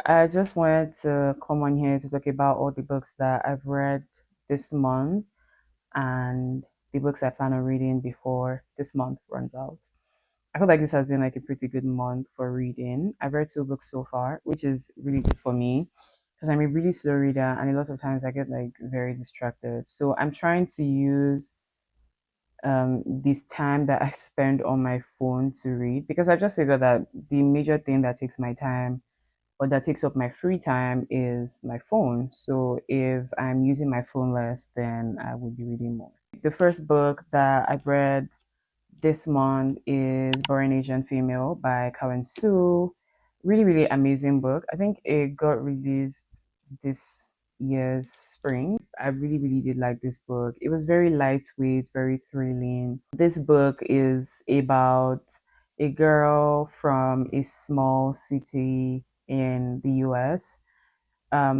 I just wanted to come on here to talk about all the books that I've read this month and the books I plan on reading before this month runs out. I feel like this has been like a pretty good month for reading. I've read two books so far, which is really good for me because I'm a really slow reader and a lot of times I get like very distracted. So I'm trying to use this time that I spend on my phone to read because I just figured that the major thing that takes my time or that takes up my free time is my phone. So if I'm using my phone less, then I would be reading more. The first book that I've read this month is Born Asian Female by Kawen Su. Really, really amazing book. I think it got released this year's spring. I really, really did like this book. It was very lightweight, very thrilling. This book is about a girl from a small city in the US. Her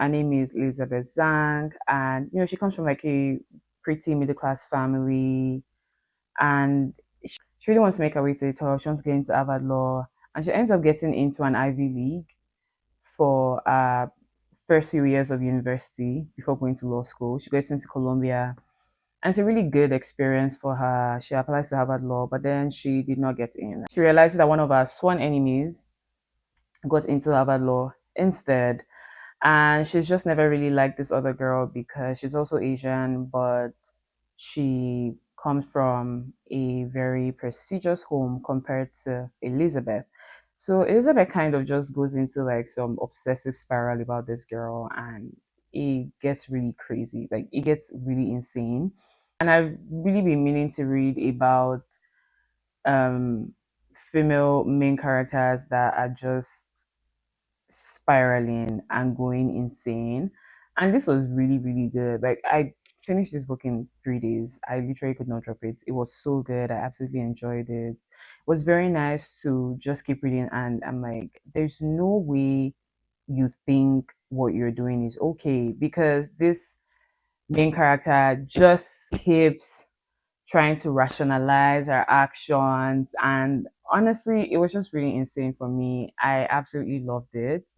name is Elizabeth Zhang, and she comes from like a pretty middle class family, and she really wants to make her way to the top. She wants to get into Harvard Law, and she ends up getting into an Ivy League for first few years of university before going to law school. She gets into Columbia, and it's a really good experience for her. She applies to Harvard Law, but then she did not get in. She realizes that one of her sworn enemies got into Harvard Law instead, and she's just never really liked this other girl because she's also Asian, but she comes from a very prestigious home compared to Elizabeth. So Elizabeth kind of just goes into like some obsessive spiral about this girl, and it gets really crazy. Like it gets really insane. And I've really been meaning to read about um female main characters that are just spiraling and going insane. And this was really, really good. Like I finished this book in 3 days. I literally could not drop it. It was so good. I absolutely enjoyed it. It was very nice to just keep reading, and I'm like, there's no way you think what you're doing is okay because this main character just keeps trying to rationalize her actions, and honestly it was just really insane for me. I absolutely loved it.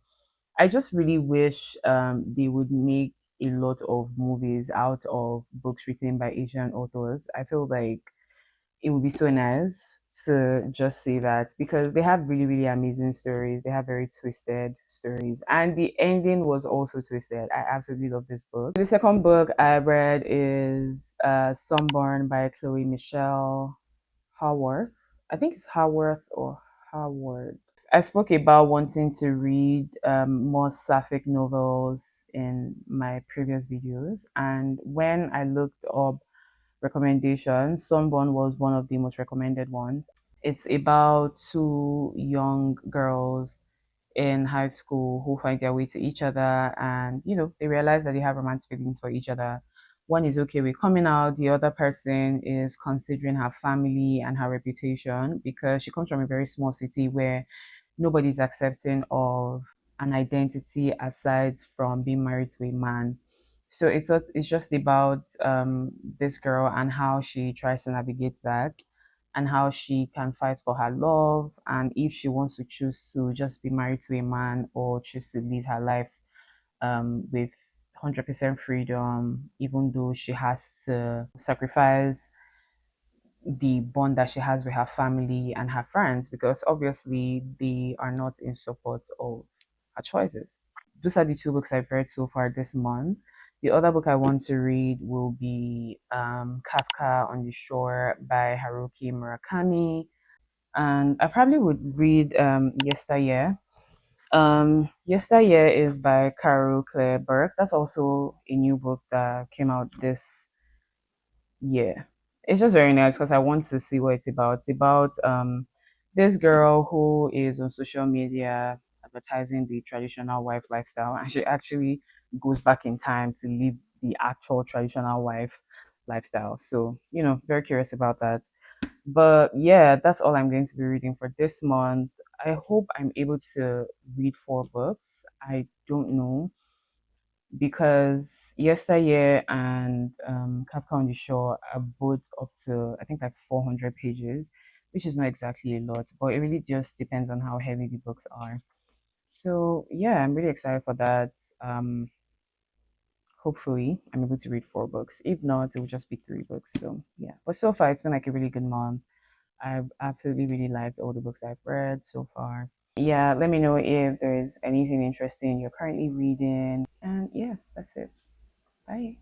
I just really wish they would make a lot of movies out of books written by Asian authors. I feel like it would be so nice to just see that because they have really, really amazing stories. They have very twisted stories. And the ending was also twisted. I absolutely love this book. The second book I read is Sunburn by Chloe Michelle Haworth. I think it's Haworth or Howard. I spoke about wanting to read more sapphic novels in my previous videos, and when I looked up recommendations, Sunburn was one of the most recommended ones. It's about two young girls in high school who find their way to each other, and they realize that they have romantic feelings for each other. One is okay with coming out, the other person is considering her family and her reputation because she comes from a very small city where nobody's accepting of an identity aside from being married to a man. So it's just about this girl and how she tries to navigate that, and how she can fight for her love, and if she wants to choose to just be married to a man or choose to live her life with 100% freedom, even though she has to sacrifice the bond that she has with her family and her friends because obviously they are not in support of her choices. Those are the two books I've read so far this month. The other book I want to read will be Kafka on the Shore by Haruki Murakami. And I probably would read Yesteryear. Yesteryear is by Carol Claire Burke. That's also a new book that came out this year. It's just very nice because I want to see what it's about. It's about this girl who is on social media advertising the traditional wife lifestyle, and she actually goes back in time to live the actual traditional wife lifestyle. So, very curious about that. But yeah, that's all I'm going to be reading for this month. I hope I'm able to read 4 books. I don't know because Yesteryear and Kafka on the Shore are both up to I think like 400 pages, which is not exactly a lot, but it really just depends on how heavy the books are. So yeah, I'm really excited for that. Um, Hopefully, I'm able to read 4 books. If not, it will just be 3 books. So yeah, but so far it's been like a really good month. I've absolutely really liked all the books I've read so far. Yeah, let me know if there's anything interesting you're currently reading. And yeah, that's it. Bye.